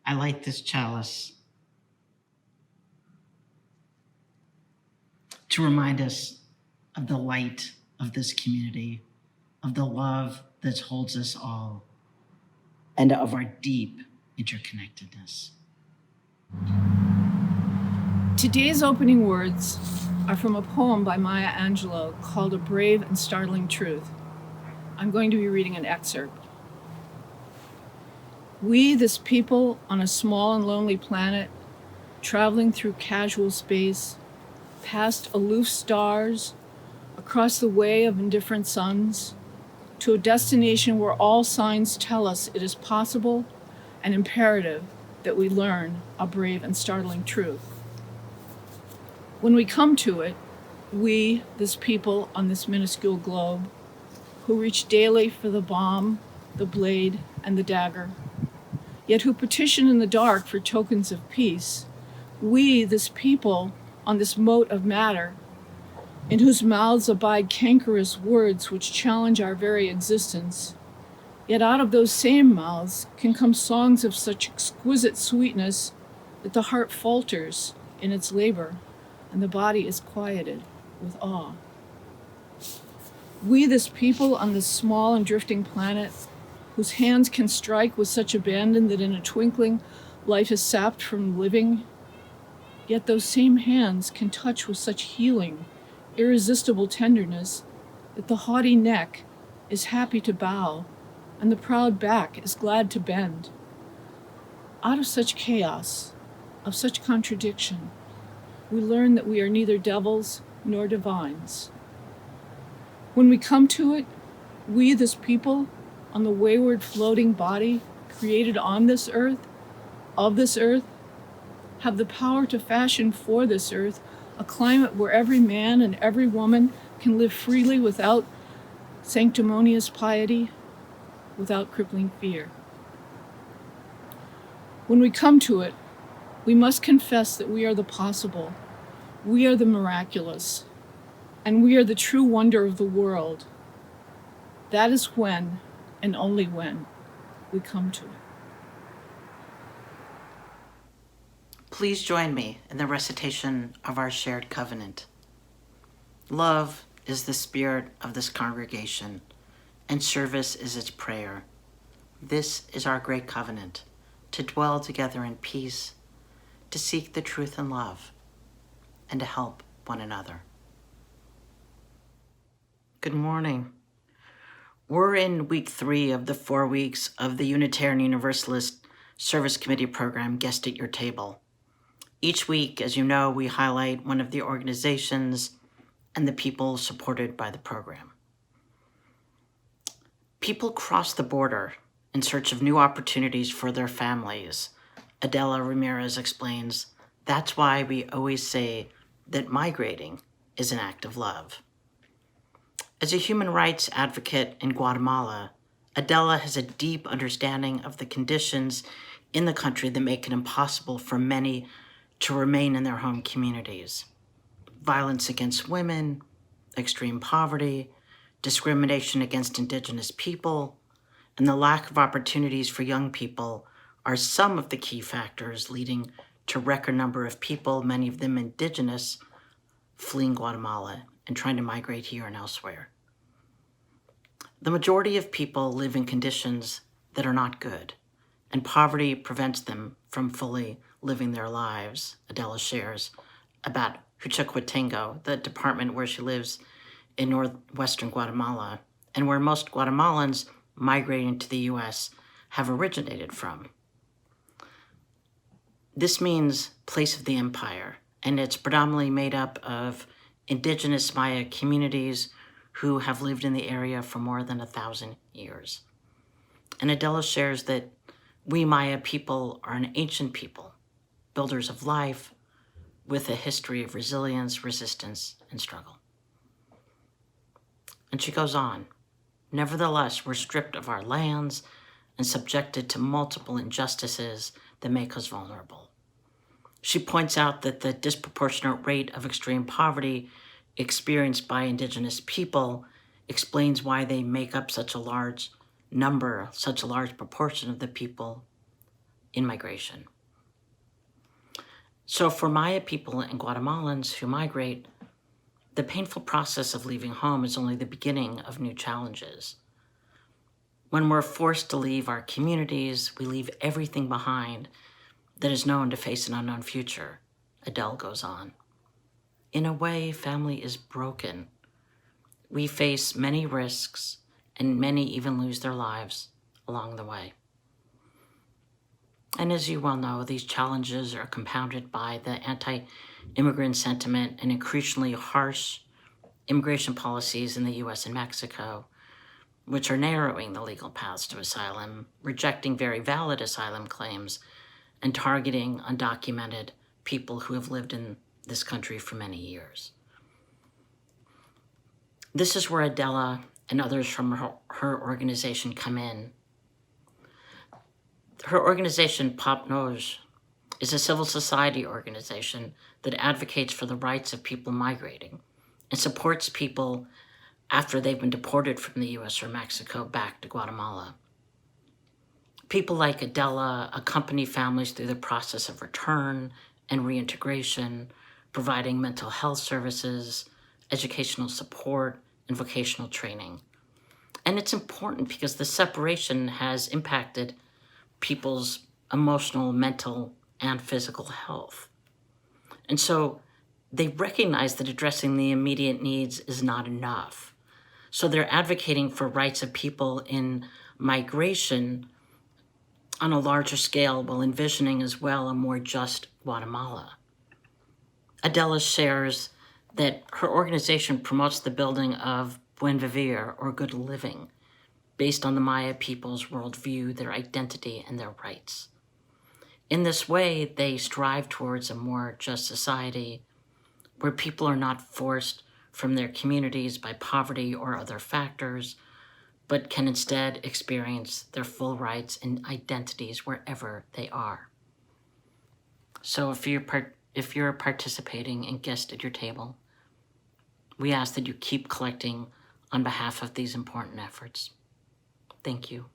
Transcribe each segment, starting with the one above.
I light this chalice to remind us of the light of this community, of the love that holds us all, and of our deep interconnectedness. Today's opening words are from a poem by Maya Angelou called A Brave and Startling Truth. I'm going to be reading an excerpt. We, this people on a small and lonely planet, traveling through casual space, past aloof stars, across the way of indifferent suns, to a destination where all signs tell us it is possible and imperative that we learn a brave and startling truth. When we come to it, we, this people on this minuscule globe, who reach daily for the bomb, the blade, and the dagger, yet who petition in the dark for tokens of peace, we, this people on this mote of matter, in whose mouths abide cankerous words which challenge our very existence, yet out of those same mouths can come songs of such exquisite sweetness that the heart falters in its labor and the body is quieted with awe. We, this people on this small and drifting planet, whose hands can strike with such abandon that in a twinkling life is sapped from living, yet those same hands can touch with such healing, irresistible tenderness that the haughty neck is happy to bow and the proud back is glad to bend. Out of such chaos, of such contradiction, we learn that we are neither devils nor divines. When we come to it, we, this people, on the wayward floating body created on this earth, of this earth, have the power to fashion for this earth a climate where every man and every woman can live freely without sanctimonious piety, without crippling fear. When we come to it, we must confess that we are the possible, we are the miraculous, and we are the true wonder of the world. That is when, and only when, we come to it. Please join me in the recitation of our shared covenant. Love is the spirit of this congregation, and service is its prayer. This is our great covenant, to dwell together in peace, to seek the truth in love, and to help one another. Good morning. We're in week 3 of the 4 weeks of the Unitarian Universalist Service Committee program, Guest at Your Table. Each week, as you know, we highlight one of the organizations and the people supported by the program. People cross the border in search of new opportunities for their families. Adela Ramirez explains, that's why we always say that migrating is an act of love. As a human rights advocate in Guatemala, Adela has a deep understanding of the conditions in the country that make it impossible for many to remain in their home communities. Violence against women, extreme poverty, discrimination against Indigenous people, and the lack of opportunities for young people are some of the key factors leading to a record number of people, many of them Indigenous, fleeing Guatemala and trying to migrate here and elsewhere. The majority of people live in conditions that are not good, and poverty prevents them from fully living their lives. Adela shares about Huachucotengo, the department where she lives in northwestern Guatemala, and where most Guatemalans migrating to the U.S. have originated from. This means place of the empire, and it's predominantly made up of Indigenous Maya communities who have lived in the area for more than 1,000 years. And Adela shares that we Maya people are an ancient people, builders of life, with a history of resilience, resistance, and struggle. And she goes on, nevertheless, we're stripped of our lands and subjected to multiple injustices that make us vulnerable. She points out that the disproportionate rate of extreme poverty experienced by Indigenous people explains why they make up such a large number, such a large proportion of the people in migration. So for Maya people and Guatemalans who migrate, the painful process of leaving home is only the beginning of new challenges. When we're forced to leave our communities, we leave everything behind that is known to face an unknown future, Adele goes on. In a way, family is broken. We face many risks, and many even lose their lives along the way. And as you well know, these challenges are compounded by the anti-immigrant sentiment and increasingly harsh immigration policies in the US and Mexico, which are narrowing the legal paths to asylum, rejecting very valid asylum claims, and targeting undocumented people who have lived in this country for many years. This is where Adela and others from her organization come in. Her organization, Pop Noj, is a civil society organization that advocates for the rights of people migrating and supports people after they've been deported from the US or Mexico back to Guatemala. People like Adela accompany families through the process of return and reintegration, providing mental health services, educational support, and vocational training. And it's important because the separation has impacted people's emotional, mental, and physical health. And so they recognize that addressing the immediate needs is not enough. So they're advocating for rights of people in migration on a larger scale while envisioning as well a more just Guatemala. Adela shares that her organization promotes the building of buen vivir, or good living, based on the Maya people's worldview, their identity, and their rights. In this way, they strive towards a more just society where people are not forced from their communities by poverty or other factors, but can instead experience their full rights and identities wherever they are. So if you're participating and guest at your table, we ask that you keep collecting on behalf of these important efforts. Thank you.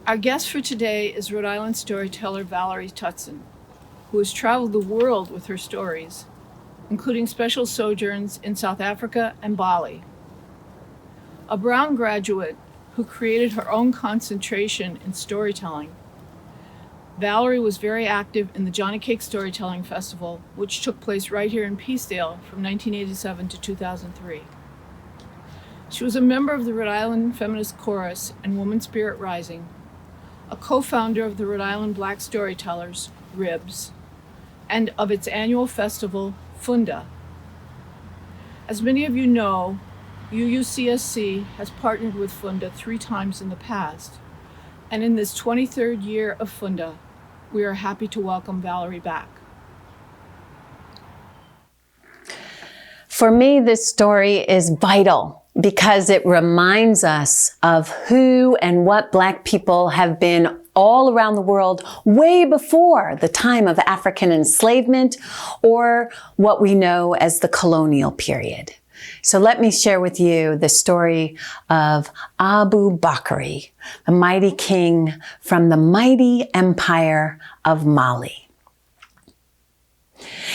Our guest for today is Rhode Island storyteller Valerie Tutson, who has traveled the world with her stories, including special sojourns in South Africa and Bali. A Brown graduate who created her own concentration in storytelling, Valerie was very active in the Johnny Cake Storytelling Festival, which took place right here in Peacedale from 1987 to 2003. She was a member of the Rhode Island Feminist Chorus and Woman Spirit Rising, a co-founder of the Rhode Island Black Storytellers, RIBS, and of its annual festival, FUNDA. As many of you know, UUCSC has partnered with FUNDA 3 times in the past, and in this 23rd year of FUNDA, we are happy to welcome Valerie back. For me, this story is vital because it reminds us of who and what Black people have been all around the world way before the time of African enslavement or what we know as the colonial period. So let me share with you the story of Abubakari, the mighty king from the mighty empire of Mali.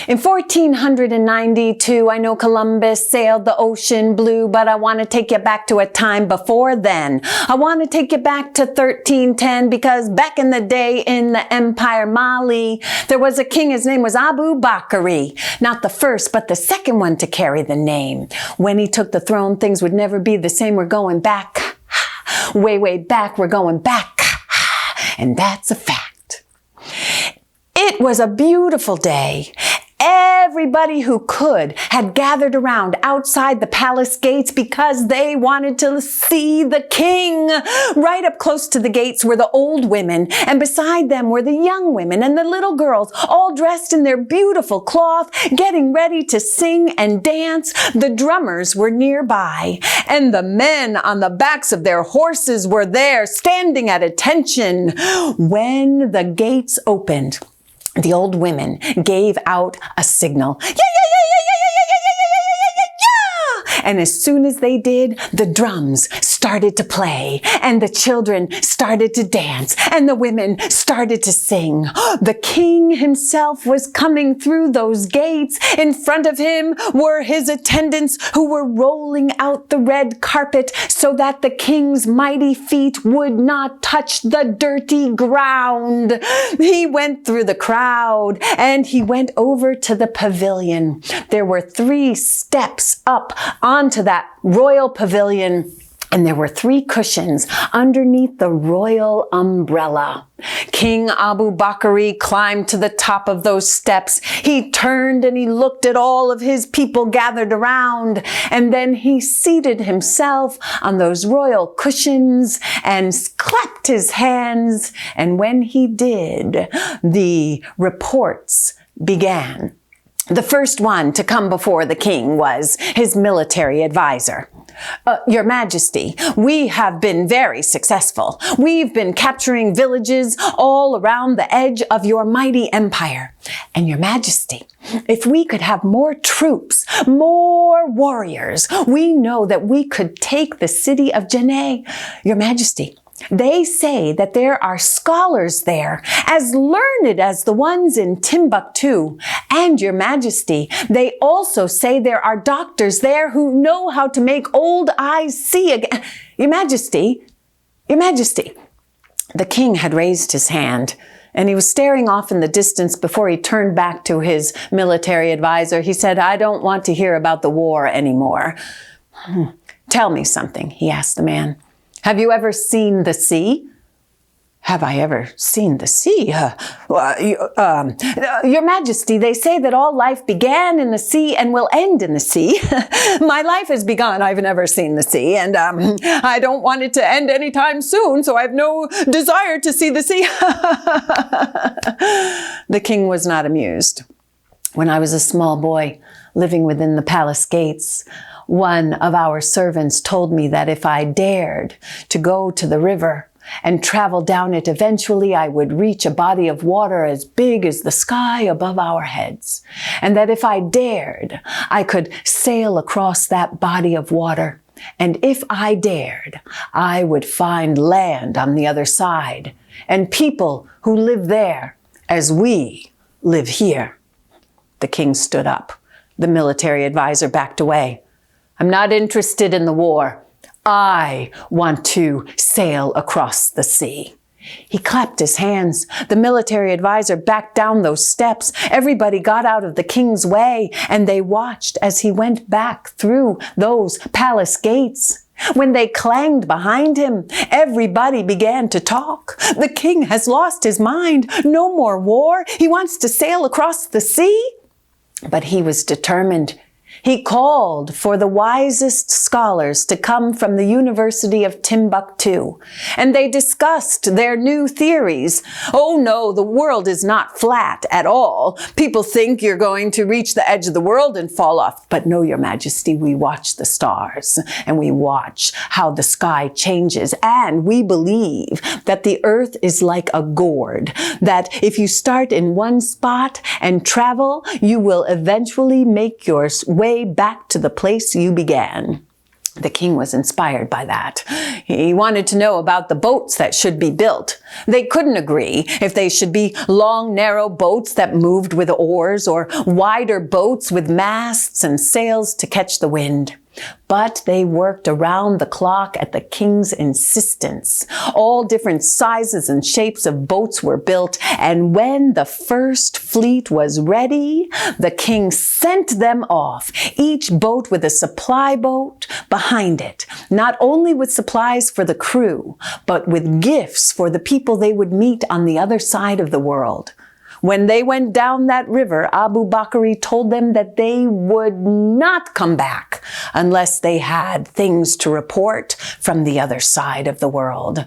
In 1492, I know Columbus sailed the ocean blue, but I want to take you back to a time before then. I want to take you back to 1310 because back in the day in the Empire Mali, there was a king. His name was Abubakari. Not the first, but the second one to carry the name. When he took the throne, things would never be the same. We're going back, way, way back. We're going back, and that's a fact. It was a beautiful day. Everybody who could had gathered around outside the palace gates because they wanted to see the king. Right up close to the gates were the old women, and beside them were the young women and the little girls, all dressed in their beautiful cloth, getting ready to sing and dance. The drummers were nearby, and the men on the backs of their horses were there, standing at attention. When the gates opened, the old women gave out a signal. Yeah, yeah, yeah, yeah, yeah, yeah, yeah, yeah, yeah, yeah, yeah, yeah. And as soon as they did, the drums started to play, and the children started to dance, and the women started to sing. The king himself was coming through those gates. In front of him were his attendants who were rolling out the red carpet so that the king's mighty feet would not touch the dirty ground. He went through the crowd and he went over to the pavilion. There were 3 steps up onto that royal pavilion, and there were 3 cushions underneath the royal umbrella. King Abubakari climbed to the top of those steps. He turned and he looked at all of his people gathered around, and then he seated himself on those royal cushions and clapped his hands. And when he did, the reports began. The first one to come before the king was his military advisor. Your Majesty, we have been very successful. We've been capturing villages all around the edge of your mighty empire. And Your Majesty, if we could have more troops, more warriors, we know that we could take the city of Janneh. Your Majesty, they say that there are scholars there as learned as the ones in Timbuktu. And Your Majesty, they also say there are doctors there who know how to make old eyes see again. Your Majesty, the king had raised his hand and he was staring off in the distance before he turned back to his military advisor. He said, I don't want to hear about the war anymore. Tell me something, he asked the man. Have you ever seen the sea? Have I ever seen the sea? Your Majesty, they say that all life began in the sea and will end in the sea. My life has begun. I've never seen the sea, and I don't want it to end anytime soon, so I have no desire to see the sea. The king was not amused. When I was a small boy living within the palace gates, one of our servants told me that if I dared to go to the river and travel down it, eventually I would reach a body of water as big as the sky above our heads. And that if I dared, I could sail across that body of water. And if I dared, I would find land on the other side and people who live there as we live here. The king stood up. The military advisor backed away. I'm not interested in the war. I want to sail across the sea. He clapped his hands. The military advisor backed down those steps. Everybody got out of the king's way, and they watched as he went back through those palace gates. When they clanged behind him, everybody began to talk. The king has lost his mind. No more war. He wants to sail across the sea. But he was determined. He called for the wisest scholars to come from the University of Timbuktu, and they discussed their new theories. Oh no, the world is not flat at all. People think you're going to reach the edge of the world and fall off. But no, Your Majesty, we watch the stars and we watch how the sky changes, and we believe that the earth is like a gourd, that if you start in one spot and travel, you will eventually make your way back to the place you began. The king was inspired by that. He wanted to know about the boats that should be built. They couldn't agree if they should be long, narrow boats that moved with oars or wider boats with masts and sails to catch the wind. But they worked around the clock at the king's insistence. All different sizes and shapes of boats were built, and when the first fleet was ready, the king sent them off, each boat with a supply boat behind it, not only with supplies for the crew, but with gifts for the people they would meet on the other side of the world. When they went down that river, Abubakari told them that they would not come back unless they had things to report from the other side of the world.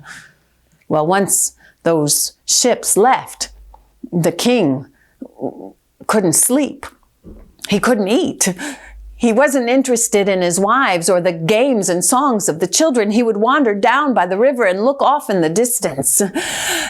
Well, once those ships left, the king couldn't sleep. He couldn't eat. He wasn't interested in his wives or the games and songs of the children. He would wander down by the river and look off in the distance.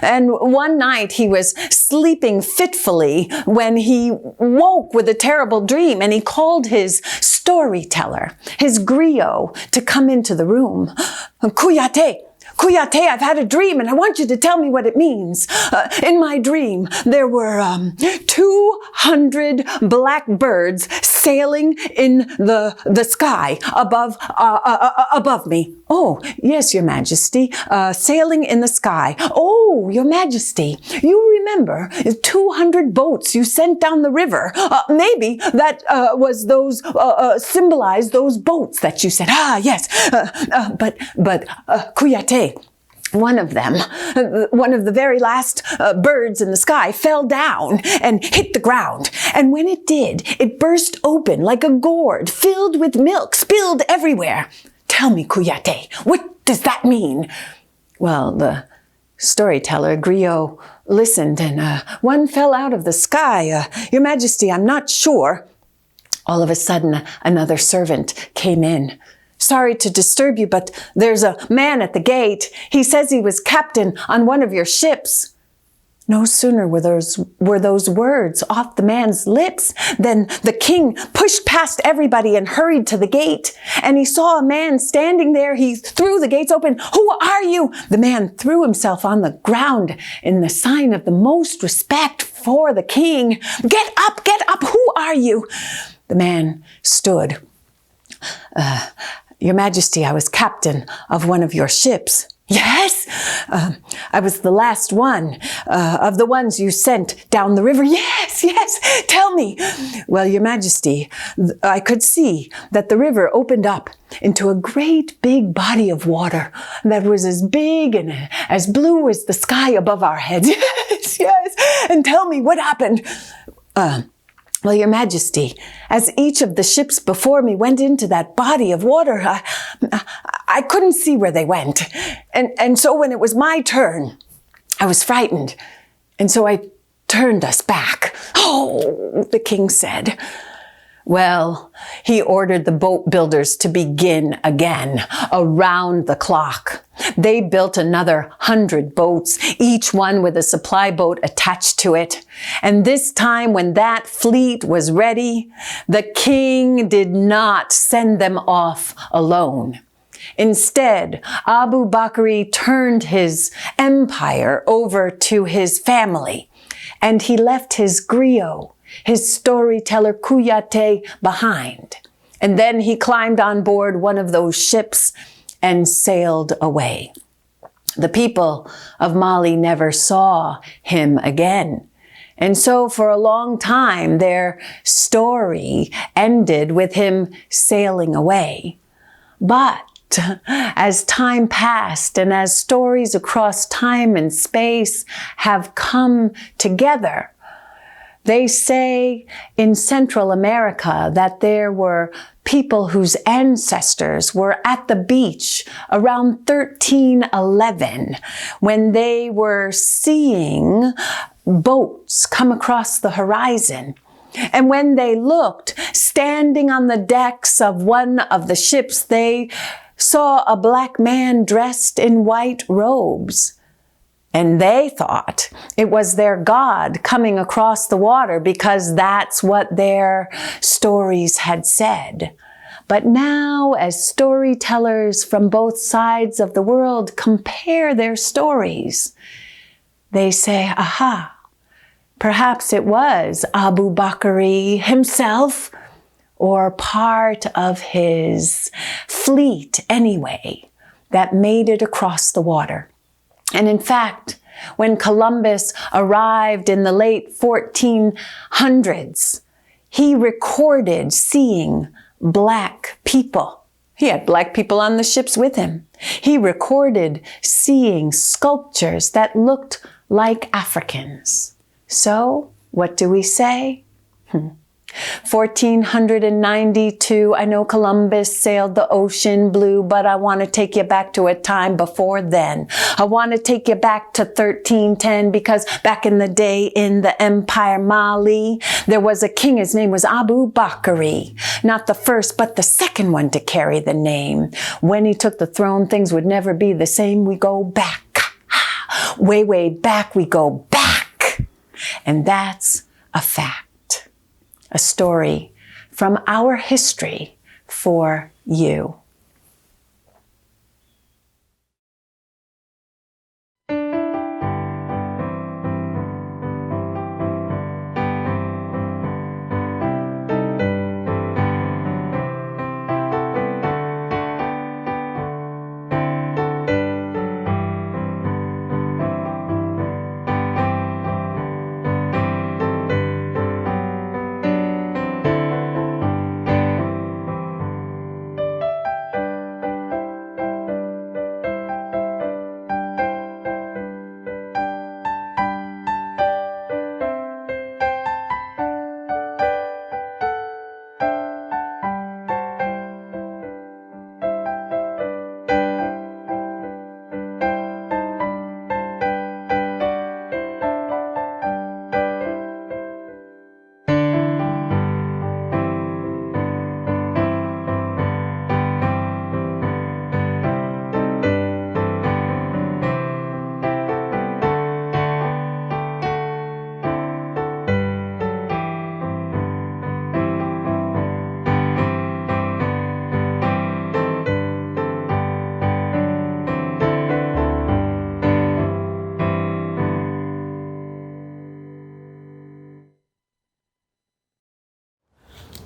And one night he was sleeping fitfully when he woke with a terrible dream, and he called his storyteller, his griot, to come into the room. Kuyate, I've had a dream and I want you to tell me what it means. In my dream, there were 200 black birds sailing in the sky above me. Oh, yes, Your Majesty, sailing in the sky. Oh, Your Majesty, you remember 200 boats you sent down the river. Maybe that was those, symbolized those boats that you sent. Ah, yes, but Kuyate, one of them, one of the very last birds in the sky fell down and hit the ground. And when it did, it burst open like a gourd filled with milk, spilled everywhere. Tell me, Kuyate, what does that mean? Well, the storyteller, griot, listened, and one fell out of the sky. Your Majesty, I'm not sure. All of a sudden, another servant came in. Sorry to disturb you, but there's a man at the gate. He says he was captain on one of your ships. No sooner were those words off the man's lips than the king pushed past everybody and hurried to the gate. And he saw a man standing there. He threw the gates open. Who are you? The man threw himself on the ground in the sign of the most respect for the king. Get up, who are you? The man stood. Your Majesty, I was captain of one of your ships. Yes, I was the last one of the ones you sent down the river. Yes, tell me. Well, Your Majesty, I could see that the river opened up into a great big body of water that was as big and as blue as the sky above our heads. Yes, and tell me what happened. Well, Your Majesty, as each of the ships before me went into that body of water, I couldn't see where they went. And so when it was my turn, I was frightened. And so I turned us back. Oh, the king said. Well, he ordered the boat builders to begin again around the clock. They built another 100 boats, each one with a supply boat attached to it. And this time when that fleet was ready, the king did not send them off alone. Instead, Abubakari turned his empire over to his family, and he left his griot, his storyteller Kuyate, behind. And then he climbed on board one of those ships and sailed away. The people of Mali never saw him again. And so for a long time, their story ended with him sailing away. But as time passed and as stories across time and space have come together, they say in Central America that there were people whose ancestors were at the beach around 1311 when they were seeing boats come across the horizon. And when they looked, standing on the decks of one of the ships, they saw a black man dressed in white robes. And they thought it was their God coming across the water because that's what their stories had said. But now, as storytellers from both sides of the world compare their stories, they say, aha, perhaps it was Abubakari himself, or part of his fleet anyway, that made it across the water. And in fact, when Columbus arrived in the late 1400s, he recorded seeing Black people. He had Black people on the ships with him. He recorded seeing sculptures that looked like Africans. So, what do we say? 1492, I know Columbus sailed the ocean blue, but I want to take you back to a time before then. I want to take you back to 1310, because back in the day in the Empire Mali, there was a king. His name was Abubakari. Not the first, but the second one to carry the name. When he took the throne, things would never be the same. We go back. Way, way back, we go back. And that's a fact. A story from our history for you.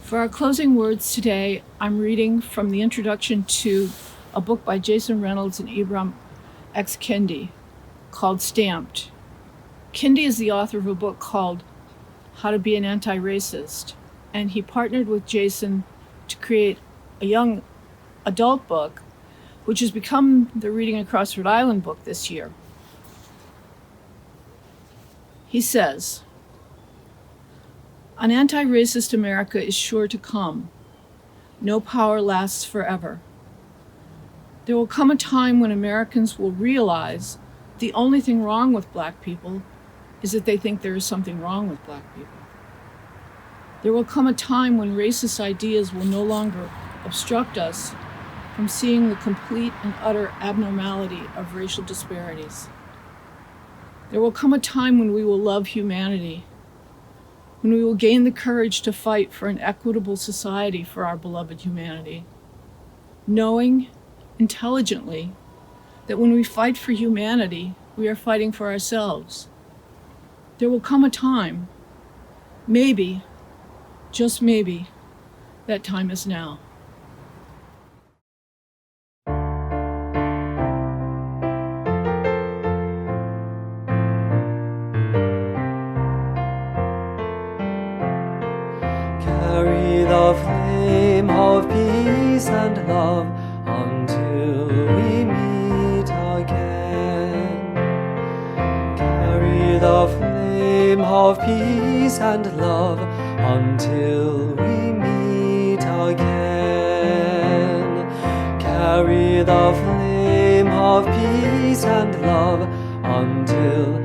For our closing words today, I'm reading from the introduction to a book by Jason Reynolds and Ibram X. Kendi called Stamped. Kendi is the author of a book called How to Be an Anti-Racist, and he partnered with Jason to create a young adult book, which has become the Reading Across Rhode Island book this year. He says, "An anti-racist America is sure to come. No power lasts forever. There will come a time when Americans will realize the only thing wrong with Black people is that they think there is something wrong with Black people. There will come a time when racist ideas will no longer obstruct us from seeing the complete and utter abnormality of racial disparities. There will come a time when we will love humanity, when we will gain the courage to fight for an equitable society for our beloved humanity, knowing intelligently that when we fight for humanity, we are fighting for ourselves. There will come a time, maybe, just maybe, that time is now." Carry the flame of peace and love until we meet again. Carry the flame of peace and love until we meet again. Carry the flame of peace and love until